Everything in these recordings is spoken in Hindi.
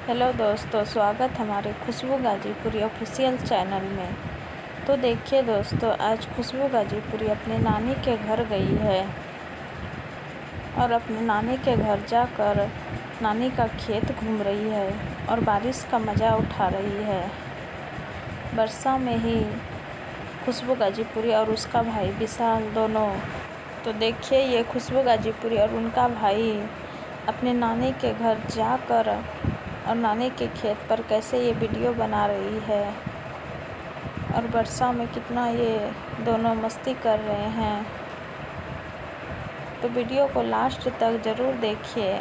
हेलो दोस्तों, स्वागत हमारे खुशबू गाजीपुरी ऑफिशियल चैनल में। तो देखिए दोस्तों, आज खुशबू गाजीपुरी अपने नानी के घर गई है और अपने नानी के घर जाकर नानी का खेत घूम रही है और बारिश का मज़ा उठा रही है। वर्षा में ही खुशबू गाजीपुरी और उसका भाई विशाल दोनों। तो देखिए, ये खुशबू गाजीपुरी और उनका भाई अपने नानी के घर जाकर और नानी के खेत पर कैसे ये वीडियो बना रही है और वर्षा में कितना ये दोनों मस्ती कर रहे हैं। तो वीडियो को लास्ट तक ज़रूर देखिए।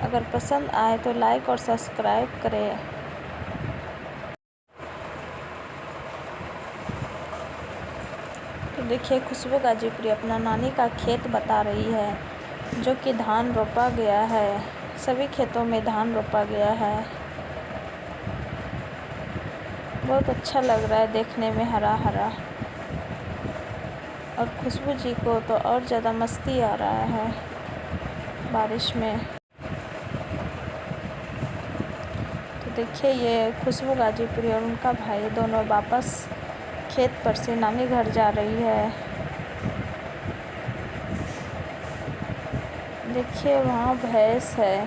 अगर पसंद आए तो लाइक और सब्सक्राइब करें। तो देखिए, खुशबू गाजीपुरी अपना नानी का खेत बता रही है जो कि धान रोपा गया है। सभी खेतों में धान रोपा गया है। बहुत अच्छा लग रहा है देखने में, हरा हरा। और खुशबू जी को तो और ज़्यादा मस्ती आ रहा है बारिश में। तो देखिए, ये खुशबू गाजीपुरी और उनका भाई दोनों वापस खेत पर से नानी घर जा रही है। देखिए, वहाँ भैंस है।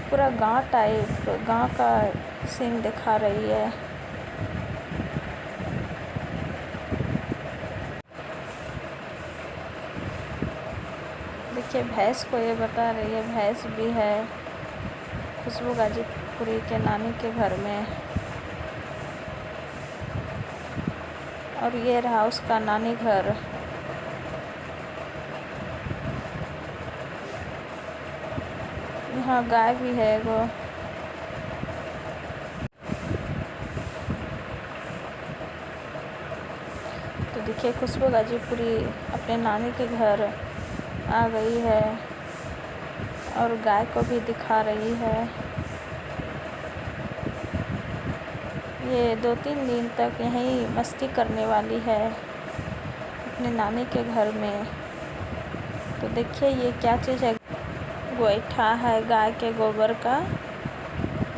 पूरा गांव टाइप, गांव का सीन दिखा रही है। देखिए, भैंस को ये बता रही है। भैंस भी है खुशबू गाजीपुरी के नानी के घर में। और ये रहा उसका नानी घर। यहाँ गाय भी है एगो। तो देखिए, खुशबू गाजीपुरी अपने नानी के घर आ गई है और गाय को भी दिखा रही है। ये 2-3 दिन तक यहीं मस्ती करने वाली है अपने नानी के घर में। तो देखिए, ये क्या चीज़ है। गोईठा है, गाय के गोबर का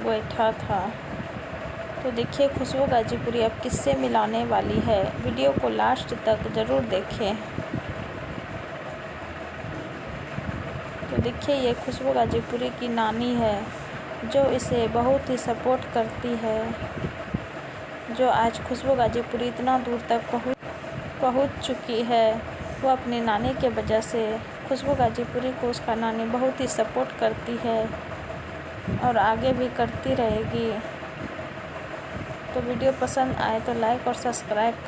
गोईठा था। तो देखिए, खुशबू गाजीपुरी अब किससे मिलाने वाली है। वीडियो को लास्ट तक ज़रूर देखें। तो देखिए, ये खुशबू गाजीपुरी की नानी है जो इसे बहुत ही सपोर्ट करती है। जो आज खुशबू गाजीपुरी इतना दूर तक पहुंच चुकी है, वो अपनी नानी के वजह से। खुशबू गाजीपुरी को उसका नानी बहुत ही सपोर्ट करती है और आगे भी करती रहेगी। तो वीडियो पसंद आए तो लाइक और सब्सक्राइब करें।